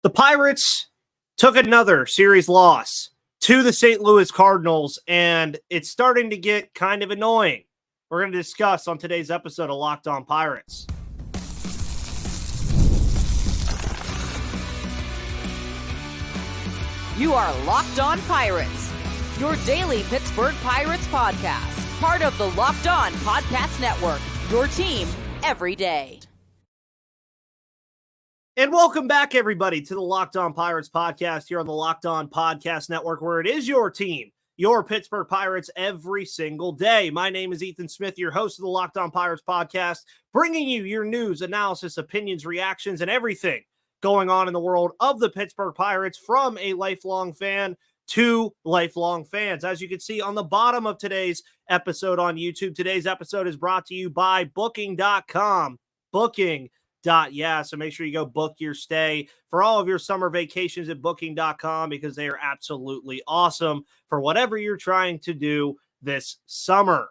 The Pirates took another series loss to the St. Louis Cardinals, and it's starting to get kind of annoying. We're going to discuss on today's episode of Locked On Pirates. You are Locked On Pirates, your daily Pittsburgh Pirates podcast, part of the Locked On Podcast Network, your team every day. And welcome back, everybody, to the Locked On Pirates podcast here on the Locked On Podcast Network, where it is your team, your Pittsburgh Pirates, every single day. My name is Ethan Smith, your host of the Locked On Pirates podcast, bringing you your news, analysis, opinions, reactions, and everything going on in the world of the Pittsburgh Pirates from a lifelong fan to lifelong fans. As you can see on the bottom of today's episode on YouTube, today's episode is brought to you by Booking.com. Booking.comThe. So make sure you go book your stay for all of your summer vacations at Booking.com because they are absolutely awesome for whatever you're trying to do this summer.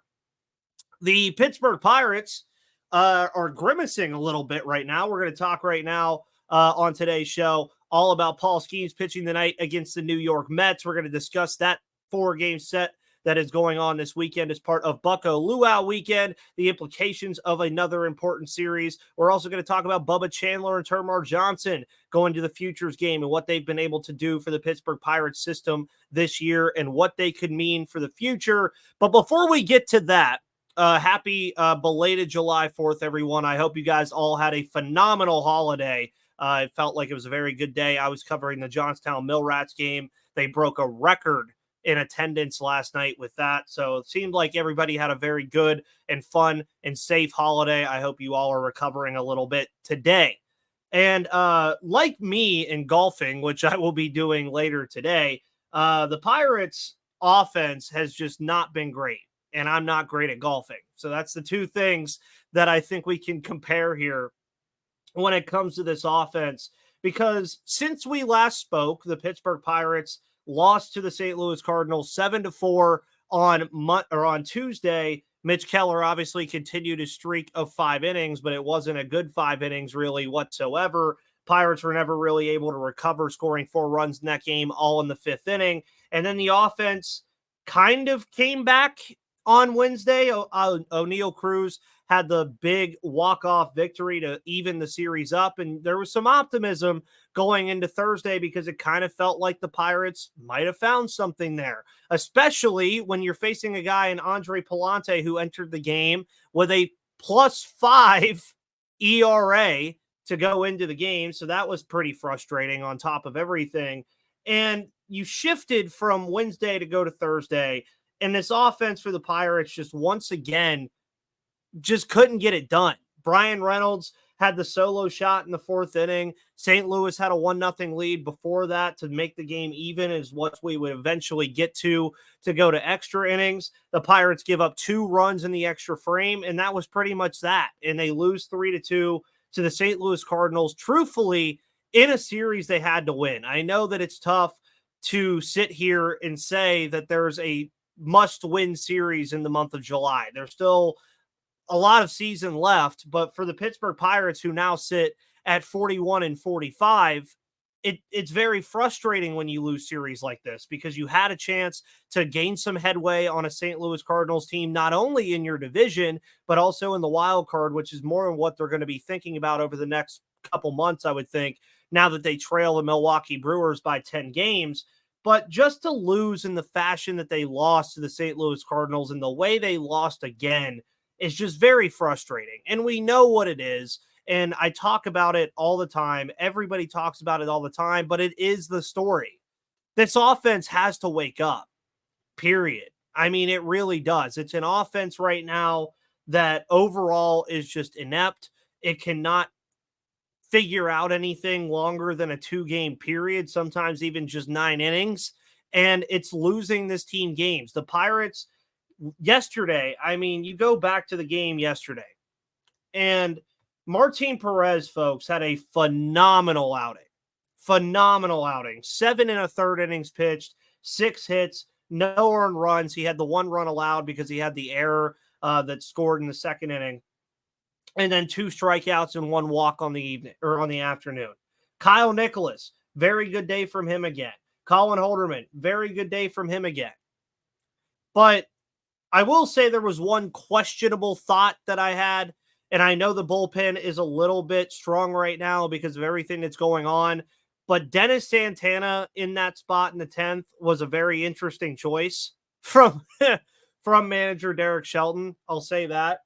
The Pittsburgh Pirates are grimacing a little bit right now. We're going to talk right now on today's show all about Paul Skenes pitching tonight against the New York Mets. We're going to discuss that 4-game set that is going on this weekend as part of Bucko Luau weekend, the implications of another important series. We're also going to talk about Bubba Chandler and Termarr Johnson going to the Futures game and what they've been able to do for the Pittsburgh Pirates system this year and what they could mean for the future. But before we get to that, happy belated July 4th, everyone. I hope you guys all had a phenomenal holiday. It felt like it was a very good day. I was covering the Johnstown Mill Rats game. They broke a record in attendance last night with that. So it seemed like everybody had a very good and fun and safe holiday. I hope you all are recovering a little bit today. And like me in golfing, which I will be doing later today, the Pirates offense has just not been great. And I'm not great at golfing. So that's the two things that I think we can compare here when it comes to this offense. Because since we last spoke, the Pittsburgh Pirates lost to the St. Louis Cardinals 7-4 on Tuesday. Mitch Keller obviously continued his streak of 5 innings, but it wasn't a good 5 innings really whatsoever. Pirates were never really able to recover, scoring 4 runs in that game, all in the 5th inning. And then the offense kind of came back on Wednesday. O'Neal Cruz had the big walk-off victory to even the series up, and there was some optimism going into Thursday because it kind of felt like the Pirates might have found something there, especially when you're facing a guy in Andre Palante who entered the game with a +5 ERA to go into the game, so that was pretty frustrating on top of everything. And you shifted from Wednesday to go to Thursday, and this offense for the Pirates just once again just couldn't get it done. Brian Reynolds had the solo shot in the 4th inning. St. Louis had a 1-0 lead before that to make the game even, is what we would eventually get to go to extra innings. The Pirates give up 2 runs in the extra frame, and that was pretty much that. And they lose 3-2 to the St. Louis Cardinals. Truthfully, in a series they had to win. I know that it's tough to sit here and say that there's a must-win series in the month of July. There's still a lot of season left, but for the Pittsburgh Pirates, who now sit at 41-45, it's very frustrating when you lose series like this because you had a chance to gain some headway on a St. Louis Cardinals team, not only in your division, but also in the wild card, which is more of what they're going to be thinking about over the next couple months, I would think, now that they trail the Milwaukee Brewers by 10 games. But just to lose in the fashion that they lost to the St. Louis Cardinals and the way they lost again is just very frustrating. And we know what it is. And I talk about it all the time. Everybody talks about it all the time, but it is the story. This offense has to wake up, period. I mean, it really does. It's an offense right now that overall is just inept. It cannot figure out anything longer than a 2-game period, sometimes even just 9 innings. And it's losing this team games. The Pirates yesterday, I mean, you go back to the game yesterday, and Martin Perez, folks, had a phenomenal outing. 7 1/3 innings pitched, 6 hits, no earned runs. He had the 1 run allowed because he had the error that scored in the 2nd inning. And then 2 strikeouts and 1 walk on the evening or on the afternoon. Kyle Nicholas, very good day from him again. Colin Holderman, very good day from him again. But I will say there was one questionable thought that I had, and I know the bullpen is a little bit strong right now because of everything that's going on, but Dennis Santana in that spot in the 10th was a very interesting choice from manager Derek Shelton. I'll say that.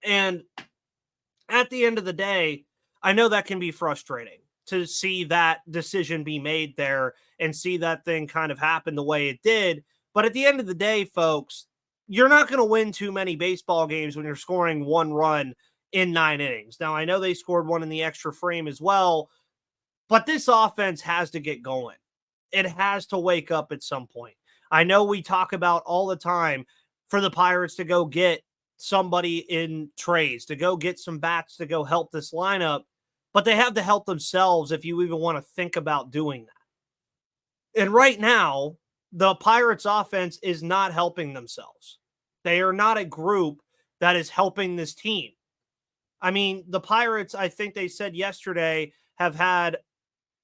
And at the end of the day, I know that can be frustrating to see that decision be made there and see that thing kind of happen the way it did. But at the end of the day, folks, you're not going to win too many baseball games when you're scoring one run in 9 innings. Now, I know they scored one in the extra frame as well, but this offense has to get going. It has to wake up at some point. I know we talk about all the time for the Pirates to go get somebody in trades, to go get some bats to go help this lineup, but they have to help themselves if you even want to think about doing that. And right now, the Pirates offense is not helping themselves. They are not a group that is helping this team. I mean, the Pirates, I think they said yesterday, have had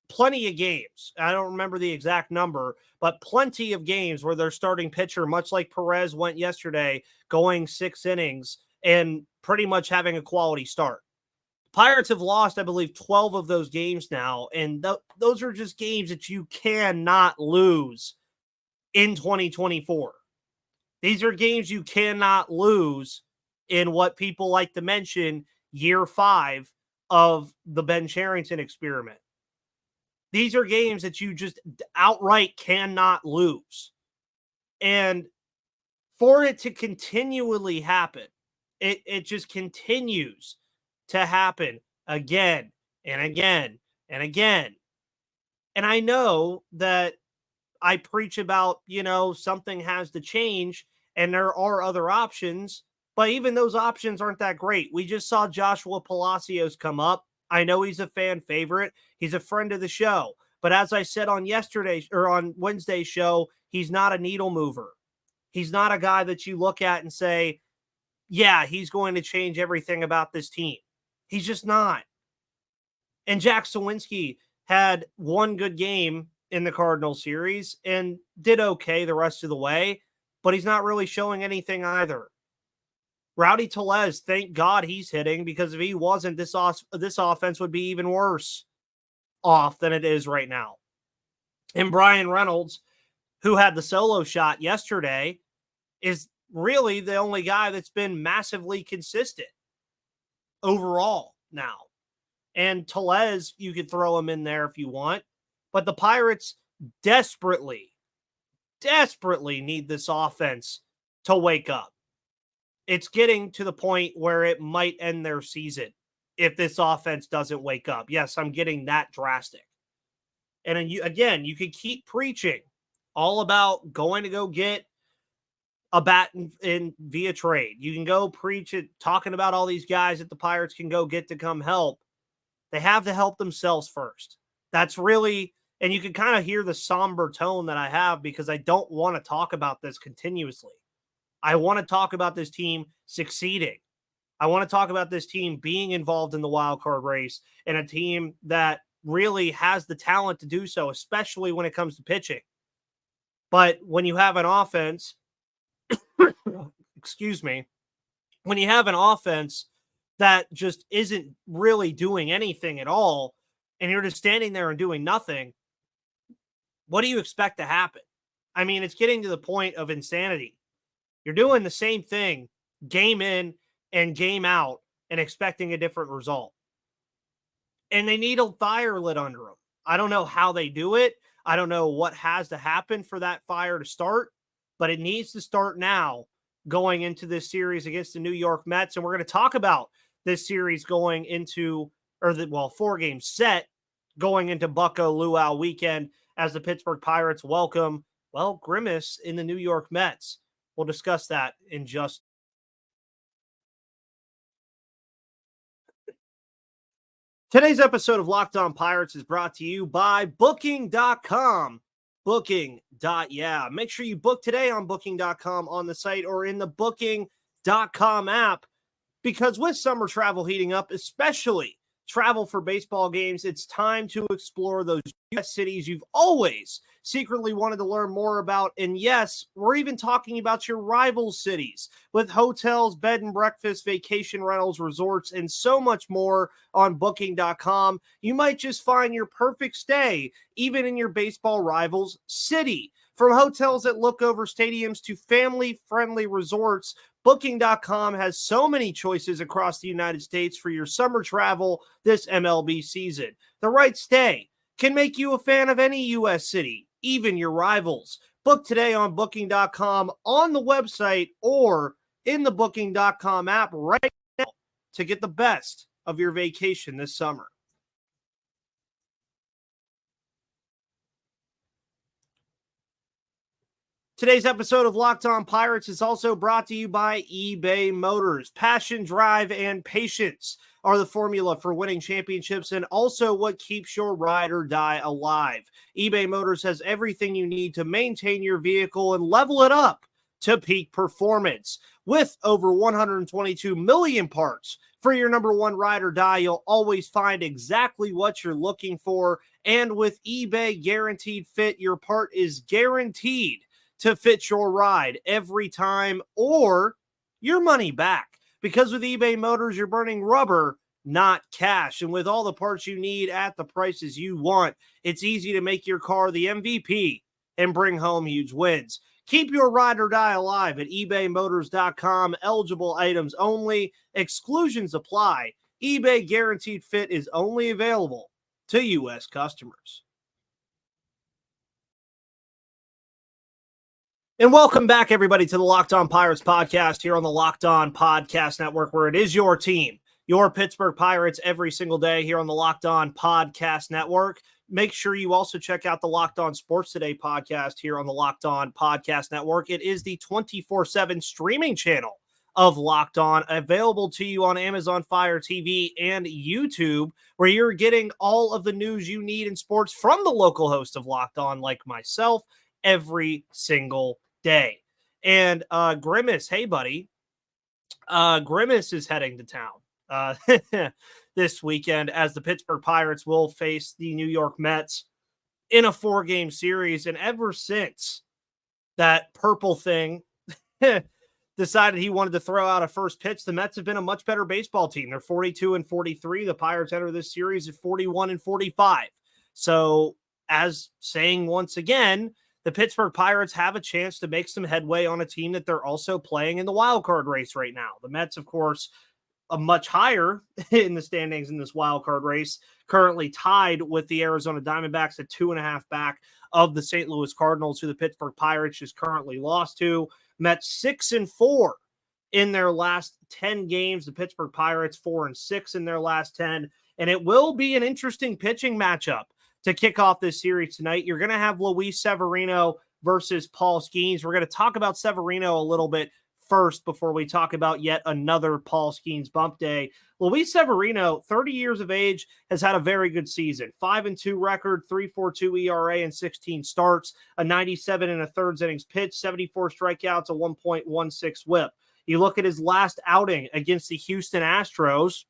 plenty of games. I don't remember the exact number, but plenty of games where their starting pitcher, much like Perez went yesterday, going 6 innings and pretty much having a quality start. Pirates have lost, I believe, 12 of those games now, and those are just games that you cannot lose in 2024. These are games you cannot lose in what people like to mention year 5 of the Ben Cherington experiment. These are games that you just outright cannot lose. And for it to continually happen, it just continues to happen again and again and again. And I know that I preach about, something has to change and there are other options, but even those options aren't that great. We just saw Joshua Palacios come up. I know he's a fan favorite. He's a friend of the show. But as I said on Wednesday's show, he's not a needle mover. He's not a guy that you look at and say, yeah, he's going to change everything about this team. He's just not. And Jack Sawinski had one good game in the Cardinals series and did okay the rest of the way, but he's not really showing anything either. Rowdy Tellez, thank God he's hitting, because if he wasn't, this offense would be even worse off than it is right now. And Brian Reynolds, who had the solo shot yesterday, is really the only guy that's been massively consistent overall now. And Tellez, you could throw him in there if you want. But the Pirates desperately need this offense to wake up. It's getting to the point where it might end their season if this offense doesn't wake up. Yes, I'm getting that drastic. And you could keep preaching all about going to go get a bat in via trade. You can go preach it, talking about all these guys that the Pirates can go get to come help. They have to help themselves first. That's really, and you can kind of hear the somber tone that I have because I don't want to talk about this continuously. I want to talk about this team succeeding. I want to talk about this team being involved in the wild card race and a team that really has the talent to do so, especially when it comes to pitching. But when you have an offense, when you have an offense that just isn't really doing anything at all, and you're just standing there and doing nothing, what do you expect to happen? I mean, it's getting to the point of insanity. You're doing the same thing game in and game out and expecting a different result. And they need a fire lit under them. I don't know how they do it. I don't know what has to happen for that fire to start, but it needs to start now going into this series against the New York Mets. And we're going to talk about this series going into, 4-game set going into Bucko Luau weekend as the Pittsburgh Pirates welcome, Grimace in the New York Mets. We'll discuss that in just. Today's episode of Locked On Pirates is brought to you by Booking.com. Booking.yeah. Make sure you book today on Booking.com on the site or in the Booking.com app, because with summer travel heating up, especially travel for baseball games, it's time to explore those U.S. cities you've always secretly wanted to learn more about. And yes, we're even talking about your rival cities with hotels, bed and breakfast, vacation rentals, resorts, and so much more on Booking.com. You might just find your perfect stay, even in your baseball rival's city. From hotels that look over stadiums to family-friendly resorts, Booking.com has so many choices across the United States for your summer travel this MLB season. The right stay can make you a fan of any U.S. city, even your rivals. Book today on Booking.com, on the website, or in the Booking.com app right now to get the best of your vacation this summer. Today's episode of Locked On Pirates is also brought to you by eBay Motors. Passion, drive, and patience are the formula for winning championships and also what keeps your ride or die alive. eBay Motors has everything you need to maintain your vehicle and level it up to peak performance. With over 122 million parts for your number one ride or die, you'll always find exactly what you're looking for. And with eBay Guaranteed Fit, your part is guaranteed to fit your ride every time or your money back. Because with eBay Motors, you're burning rubber, not cash. And with all the parts you need at the prices you want, it's easy to make your car the MVP and bring home huge wins. Keep your ride or die alive at ebaymotors.com. Eligible items only. Exclusions apply. eBay Guaranteed Fit is only available to U.S. customers. And welcome back, everybody, to the Locked On Pirates podcast here on the Locked On Podcast Network, where it is your team, your Pittsburgh Pirates, every single day here on the Locked On Podcast Network. Make sure you also check out the Locked On Sports Today podcast here on the Locked On Podcast Network. It is the 24/7 streaming channel of Locked On, available to you on Amazon Fire TV and YouTube, where you're getting all of the news you need in sports from the local host of Locked On, like myself, every single day. And Grimace, hey buddy, Grimace is heading to town this weekend as the Pittsburgh Pirates will face the New York Mets in a 4-game series. And ever since that purple thing decided he wanted to throw out a first pitch, the Mets have been a much better baseball team. They're 42-43. The Pirates enter this series at 41-45. So, as saying once again, the Pittsburgh Pirates have a chance to make some headway on a team that they're also playing in the wild card race right now. The Mets, of course, are much higher in the standings in this wild card race, currently tied with the Arizona Diamondbacks at 2.5 back of the St. Louis Cardinals, who the Pittsburgh Pirates is currently lost to. Mets 6-4 in their last 10 games. The Pittsburgh Pirates 4-6 in their last 10. And it will be an interesting pitching matchup to kick off this series tonight. You're going to have Luis Severino versus Paul Skenes. We're going to talk about Severino a little bit first before we talk about yet another Paul Skenes bump day. Luis Severino, 30 years of age, has had a very good season. 5-2 record, 3.42 ERA and 16 starts, a 97 and a thirds innings pitch, 74 strikeouts, a 1.16 whip. You look at his last outing against the Houston Astros,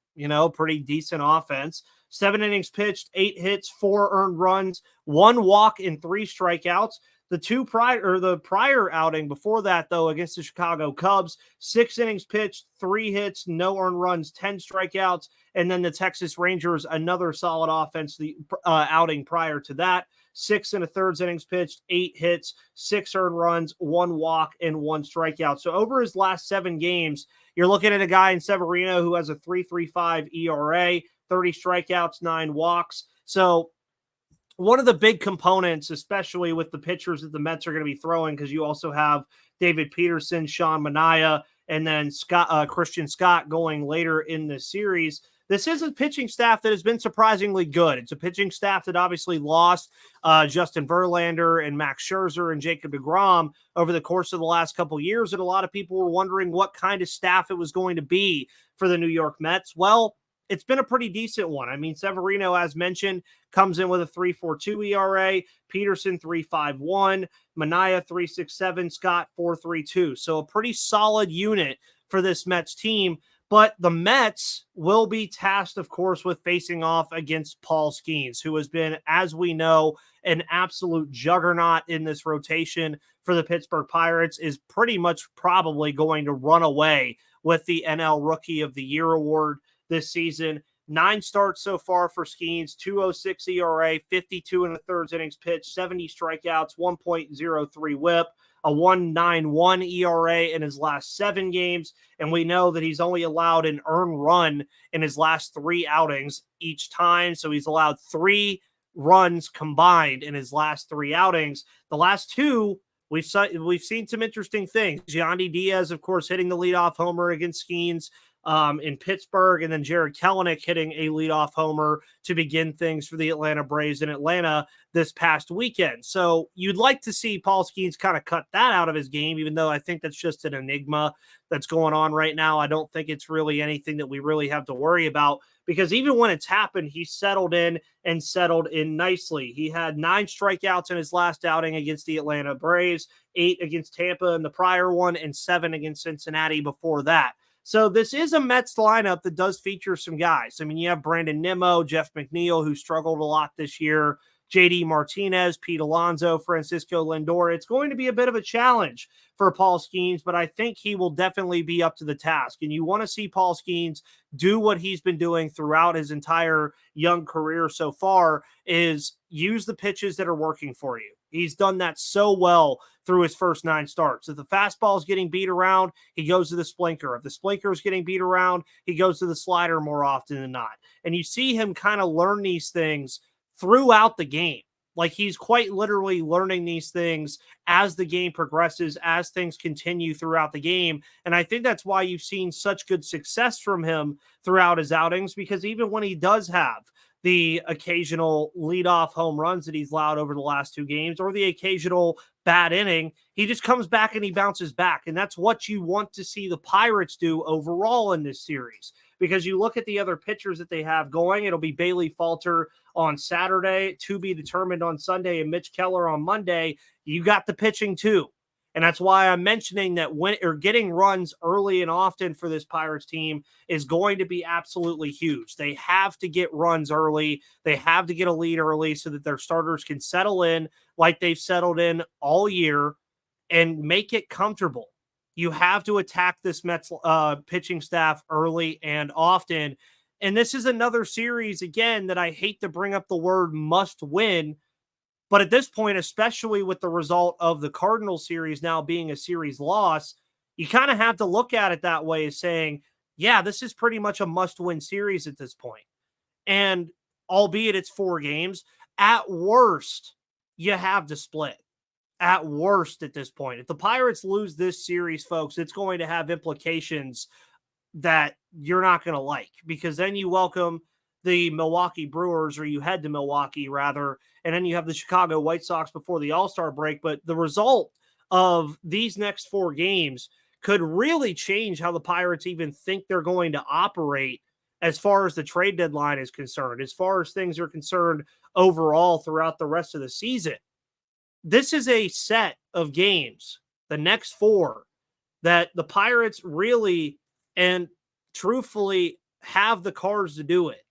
pretty decent offense. 7 innings pitched, 8 hits, 4 earned runs, 1 walk, and 3 strikeouts. The prior outing before that, though, against the Chicago Cubs, 6 innings pitched, 3 hits, no earned runs, 10 strikeouts. And then the Texas Rangers, another solid offense, the outing prior to that, 6 1/3 innings pitched, 8 hits, 6 earned runs, 1 walk, and 1 strikeout. So over his last 7 games, you're looking at a guy in Severino who has a 3.35 ERA, 30 strikeouts, 9 walks. So one of the big components, especially with the pitchers that the Mets are going to be throwing, because you also have David Peterson, Sean Manaea, and then Christian Scott going later in the series. This is a pitching staff that has been surprisingly good. It's a pitching staff that obviously lost Justin Verlander and Max Scherzer and Jacob deGrom over the course of the last couple years, and a lot of people were wondering what kind of staff it was going to be for the New York Mets. Well, it's been a pretty decent one. I mean, Severino, as mentioned, comes in with a 3.42 ERA, Peterson 3.51, Manaea 3.67, Scott 4.32. So a pretty solid unit for this Mets team. But the Mets will be tasked, of course, with facing off against Paul Skenes, who has been, as we know, an absolute juggernaut in this rotation for the Pittsburgh Pirates, is pretty much probably going to run away with the NL Rookie of the Year award this season. 9 starts so far for Skenes, 2.06 ERA, 52 in the third innings pitched, 70 strikeouts, 1.03 whip, a 1.91 ERA in his last 7 games. And we know that he's only allowed an earned run in his last 3 outings each time. So he's allowed 3 runs combined in his last 3 outings. The last 2, we've seen some interesting things. Yandy Diaz, of course, hitting the leadoff homer against Skenes in Pittsburgh, and then Jared Kelenic hitting a leadoff homer to begin things for the Atlanta Braves in Atlanta this past weekend. So you'd like to see Paul Skenes kind of cut that out of his game, even though I think that's just an enigma that's going on right now. I don't think it's really anything that we really have to worry about, because even when it's happened, he settled in nicely. He had 9 strikeouts in his last outing against the Atlanta Braves, 8 against Tampa in the prior one, and 7 against Cincinnati before that. So this is a Mets lineup that does feature some guys. I mean, you have Brandon Nimmo, Jeff McNeil, who struggled a lot this year, JD Martinez, Pete Alonso, Francisco Lindor. It's going to be a bit of a challenge for Paul Skenes, but I think he will definitely be up to the task. And you want to see Paul Skenes do what he's been doing throughout his entire young career so far, is use the pitches that are working for you. He's done that so well through his first 9 starts. If the fastball is getting beat around, he goes to the splinker. If the splinker is getting beat around, he goes to the slider more often than not. And you see him kind of learn these things throughout the game. Like, he's quite literally learning these things as the game progresses, as things continue throughout the game. And I think that's why you've seen such good success from him throughout his outings, because even when he does have the occasional leadoff home runs that he's allowed over the last 2 games, or the occasional bad inning, he just comes back and he bounces back. And that's what you want to see the Pirates do overall in this series, because you look at the other pitchers that they have going. It'll be Bailey Falter on Saturday, to be determined on Sunday, and Mitch Keller on Monday. You got the pitching too. And that's why I'm mentioning that getting runs early and often for this Pirates team is going to be absolutely huge. They have to get runs early. They have to get a lead early so that their starters can settle in like they've settled in all year and make it comfortable. You have to attack this Mets pitching staff early and often. And this is another series, again, that I hate to bring up the word must win, but at this point, especially with the result of the Cardinals series now being a series loss, you kind of have to look at it that way, as saying, yeah, this is pretty much a must-win series at this point. And albeit it's 4 games, at worst, you have to split. At worst at this point. If the Pirates lose this series, folks, it's going to have implications that you're not going to like, because then you welcome the Milwaukee Brewers, or you head to Milwaukee rather, and then you have the Chicago White Sox before the All-Star break. But the result of these next 4 games could really change how the Pirates even think they're going to operate as far as the trade deadline is concerned, as far as things are concerned overall throughout the rest of the season. This is a set of games, the next 4, that the Pirates really and truthfully have the cards to do it.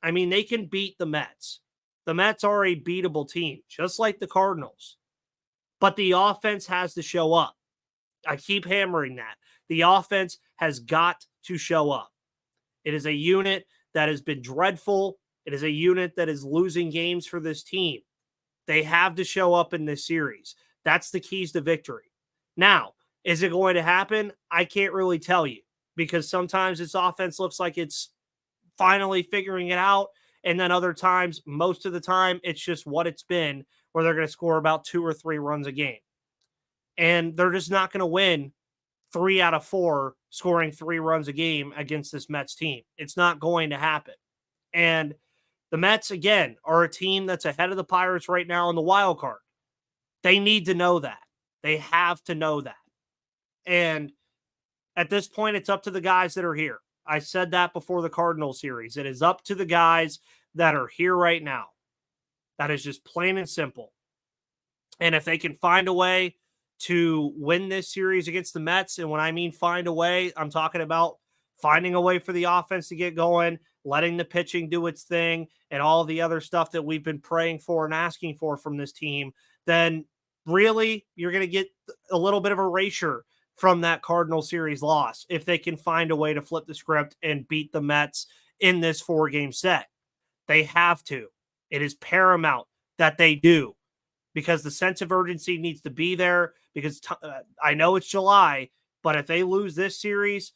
I mean, they can beat the Mets. The Mets are a beatable team, just like the Cardinals. But the offense has to show up. I keep hammering that. The offense has got to show up. It is a unit that has been dreadful. It is a unit that is losing games for this team. They have to show up in this series. That's the keys to victory. Now, is it going to happen? I can't really tell you, because sometimes this offense looks like it's finally figuring it out, and then other times, most of the time, it's just what it's been, where they're going to score about 2 or 3 runs a game. And they're just not going to win 3 out of 4 scoring 3 runs a game against this Mets team. It's not going to happen. And the Mets, again, are a team that's ahead of the Pirates right now in the wild card. They need to know that. They have to know that. And at this point, it's up to the guys that are here. I said that before the Cardinals series. It is up to the guys that are here right now. That is just plain and simple. And if they can find a way to win this series against the Mets, and when I mean find a way, I'm talking about finding a way for the offense to get going, letting the pitching do its thing, and all the other stuff that we've been praying for and asking for from this team, then really you're going to get a little bit of erasure from that Cardinal series loss if they can find a way to flip the script and beat the Mets in this 4-game set. They have to. It is paramount that they do, because the sense of urgency needs to be there, because I know it's July, but if they lose this series,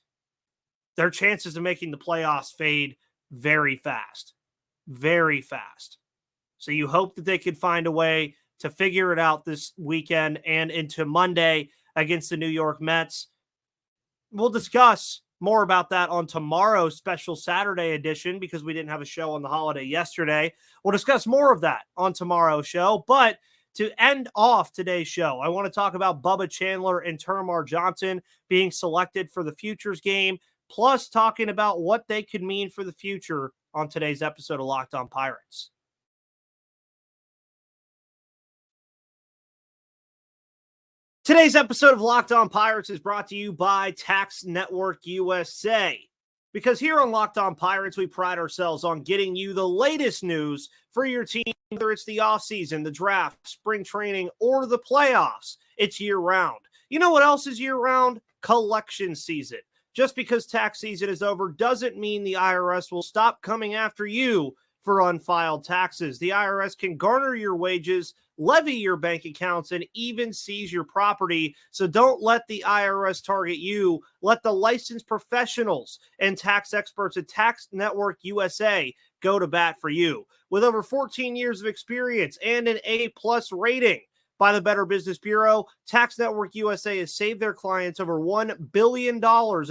their chances of making the playoffs fade very fast. Very fast. So you hope that they could find a way to figure it out this weekend and into Monday against the New York Mets. We'll discuss more about that on tomorrow's special Saturday edition, because we didn't have a show on the holiday yesterday. We'll discuss more of that on tomorrow's show. But to end off today's show, I want to talk about Bubba Chandler and Termarr Johnson being selected for the Futures game, plus talking about what they could mean for the future on today's episode of Locked On Pirates. Today's episode of Locked On Pirates is brought to you by Tax Network USA. Because here on Locked On Pirates, we pride ourselves on getting you the latest news for your team, whether it's the offseason, the draft, spring training, or the playoffs. It's year-round. You know what else is year-round? Collection season. Just because tax season is over doesn't mean the IRS will stop coming after you for unfiled taxes. The IRS can garner your wages, levy your bank accounts, and even seize your property. So don't let the IRS target you. Let the licensed professionals and tax experts at Tax Network USA go to bat for you. With over 14 years of experience and an A+ rating by the Better Business Bureau, Tax Network USA has saved their clients over $1 billion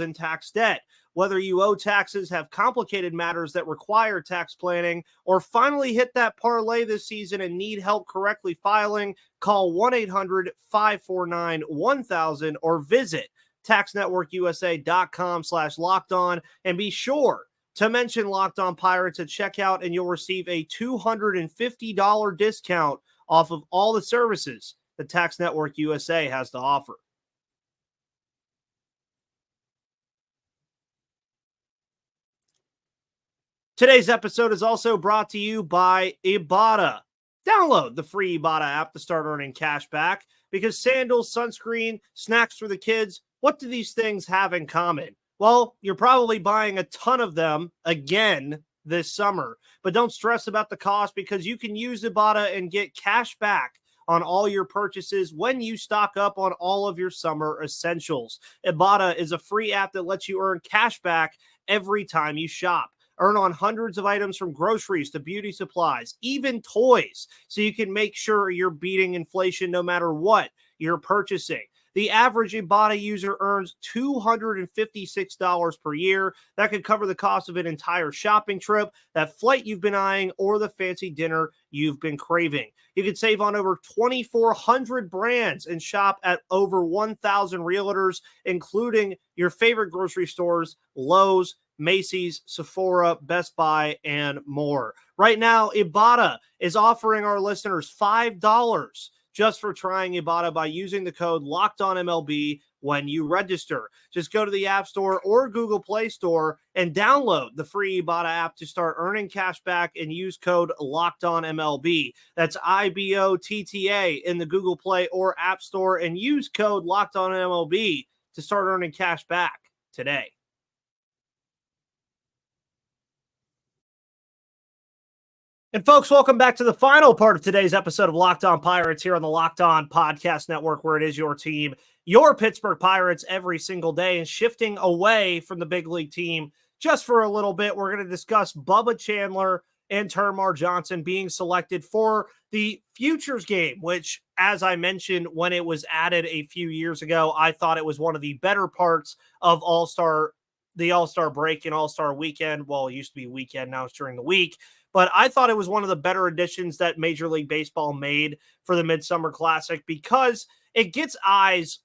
in tax debt. Whether you owe taxes, have complicated matters that require tax planning, or finally hit that parlay this season and need help correctly filing, call 1-800-549-1000 or visit taxnetworkusa.com/lockedon, and be sure to mention Locked On Pirates at checkout, and you'll receive a $250 discount off of all the services that Tax Network USA has to offer. Today's episode is also brought to you by Ibata. Download the free Ibata app to start earning cash back, because sandals, sunscreen, snacks for the kids, what do these things have in common? Well, you're probably buying a ton of them again this summer. But don't stress about the cost, because you can use Ibata and get cash back on all your purchases when you stock up on all of your summer essentials. Ibata is a free app that lets you earn cash back every time you shop. Earn on hundreds of items from groceries to beauty supplies, even toys, so you can make sure you're beating inflation no matter what you're purchasing. The average Ibata user earns $256 per year. That could cover the cost of an entire shopping trip, that flight you've been eyeing, or the fancy dinner you've been craving. You can save on over 2,400 brands and shop at over 1,000 realtors, including your favorite grocery stores, Lowe's, Macy's, Sephora, Best Buy, and more. Right now, Ibata is offering our listeners $5 just for trying Ibata by using the code LOCKEDONMLB when you register. Just go to the App Store or Google Play Store and download the free Ibata app to start earning cash back, and use code LOCKEDONMLB. That's IBOTTA in the Google Play or App Store, and use code LOCKEDONMLB to start earning cash back today. And folks, welcome back to the final part of today's episode of Locked On Pirates here on the Locked On Podcast Network, where it is your team, your Pittsburgh Pirates, every single day. And shifting away from the big league team just for a little bit, we're going to discuss Bubba Chandler and Termarr Johnson being selected for the Futures game, which, as I mentioned, when it was added a few years ago, I thought it was one of the better parts of the All-Star break and All-Star weekend. Well, it used to be weekend, now it's during the week. But I thought it was one of the better additions that Major League Baseball made for the Midsummer Classic, because it gets eyes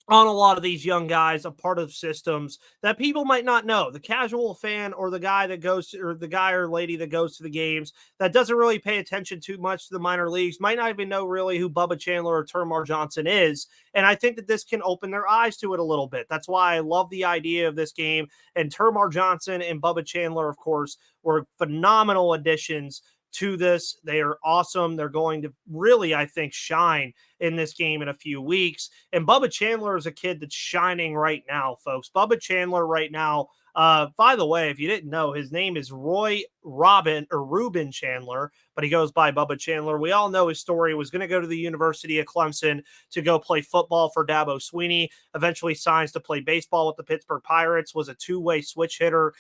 on a lot of these young guys, a part of systems that people might not know. The casual fan or the guy that goes to, or the guy or lady that goes to the games that doesn't really pay attention too much to the minor leagues might not even know really who Bubba Chandler or Termarr Johnson is. And I think that this can open their eyes to it a little bit. That's why I love the idea of this game. And Termarr Johnson and Bubba Chandler, of course, were phenomenal additions to this. They are awesome. They're going to really, I think, shine in this game in a few weeks. And Bubba Chandler is a kid that's shining right now, folks. Bubba Chandler right now, by the way, if you didn't know, his name is Ruben Chandler, but he goes by Bubba Chandler. We all know his story. He was going to go to the University of Clemson to go play football for Dabo Swinney, eventually signs to play baseball with the Pittsburgh Pirates, was a two-way switch hitter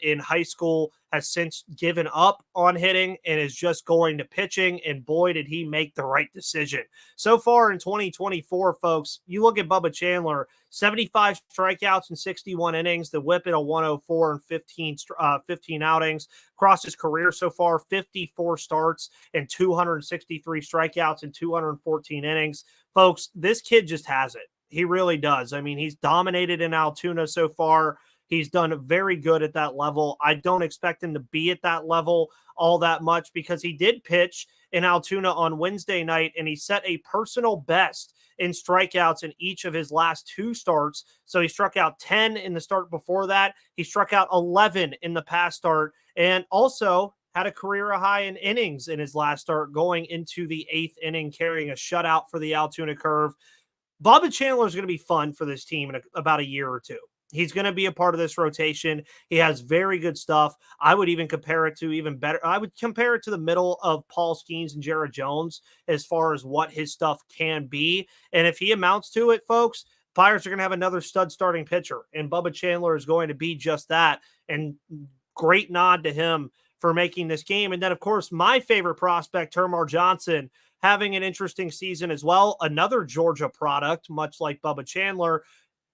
in high school, has since given up on hitting and is just going to pitching. And boy, did he make the right decision. So far in 2024, folks, you look at Bubba Chandler, 75 strikeouts in 61 innings, the whip at a 104 and 15 outings. Across his career so far, 54 starts and 263 strikeouts in 214 innings. Folks, this kid just has it. He really does. I mean, he's dominated in Altoona so far. He's done very good at that level. I don't expect him to be at that level all that much because he did pitch in Altoona on Wednesday night, and he set a personal best in strikeouts in each of his last two starts. So he struck out 10 in the start before that. He struck out 11 in the past start, and also had a career high in innings in his last start, going into the 8th inning, carrying a shutout for the Altoona Curve. Bubba Chandler is going to be fun for this team in about a year or two. He's going to be a part of this rotation. He has very good stuff. I would even compare it to even better. I would compare it to the middle of Paul Skenes and Jared Jones as far as what his stuff can be. And if he amounts to it, folks, Pirates are going to have another stud starting pitcher. And Bubba Chandler is going to be just that. And great nod to him for making this game. And then, of course, my favorite prospect, Termarr Johnson, having an interesting season as well. Another Georgia product, much like Bubba Chandler.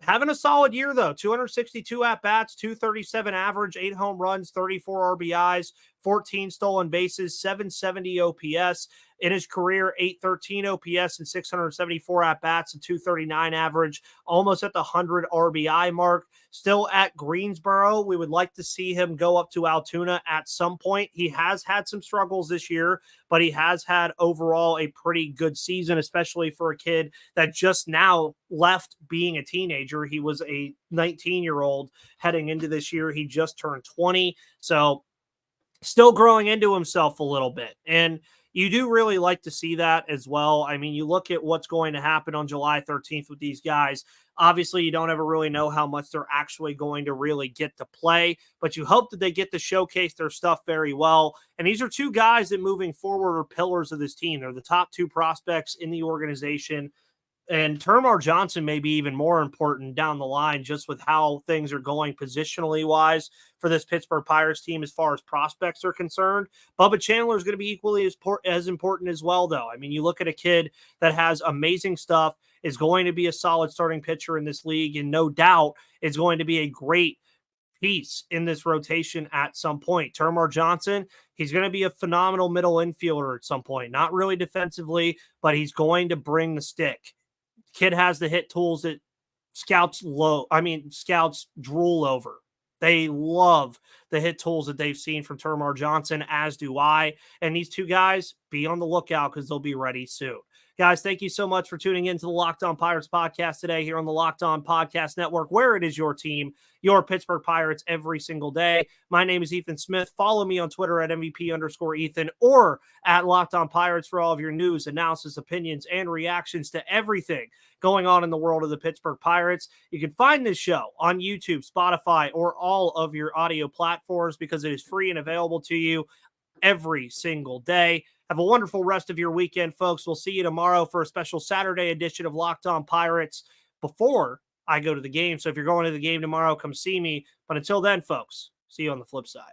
Having a solid year, though. 262 at-bats, 237 average, 8 home runs, 34 RBIs, 14 stolen bases, 770 OPS. In his career, 813 OPS and 674 at-bats and 239 average, almost at the 100 RBI mark. Still at Greensboro. We would like to see him go up to Altoona at some point. He has had some struggles this year, but he has had overall a pretty good season, especially for a kid that just now left being a teenager. He was a 19-year-old heading into this year. He just turned 20. So still growing into himself a little bit. And you do really like to see that as well. I mean, you look at what's going to happen on July 13th with these guys. Obviously, you don't ever really know how much they're actually going to really get to play, but you hope that they get to showcase their stuff very well. And these are two guys that moving forward are pillars of this team. They're the top two prospects in the organization. And Termarr Johnson may be even more important down the line just with how things are going positionally wise for this Pittsburgh Pirates team as far as prospects are concerned. Bubba Chandler is going to be equally as important as well, though. I mean, you look at a kid that has amazing stuff, is going to be a solid starting pitcher in this league, and no doubt is going to be a great piece in this rotation at some point. Termarr Johnson, he's going to be a phenomenal middle infielder at some point. Not really defensively, but he's going to bring the stick. Kid has the hit tools that scouts drool over. They love the hit tools that they've seen from Termarr Johnson, as do I. And these two guys, be on the lookout because they'll be ready soon. Guys, thank you so much for tuning in to the Locked On Pirates podcast today here on the Locked On Podcast Network, where it is your team, your Pittsburgh Pirates, every single day. My name is Ethan Smith. Follow me on Twitter at MVP_Ethan or at Locked On Pirates for all of your news, analysis, opinions, and reactions to everything going on in the world of the Pittsburgh Pirates. You can find this show on YouTube, Spotify, or all of your audio platforms because it is free and available to you every single day. Have a wonderful rest of your weekend, folks. We'll see you tomorrow for a special Saturday edition of Locked On Pirates before I go to the game. So if you're going to the game tomorrow, come see me. But until then, folks, see you on the flip side.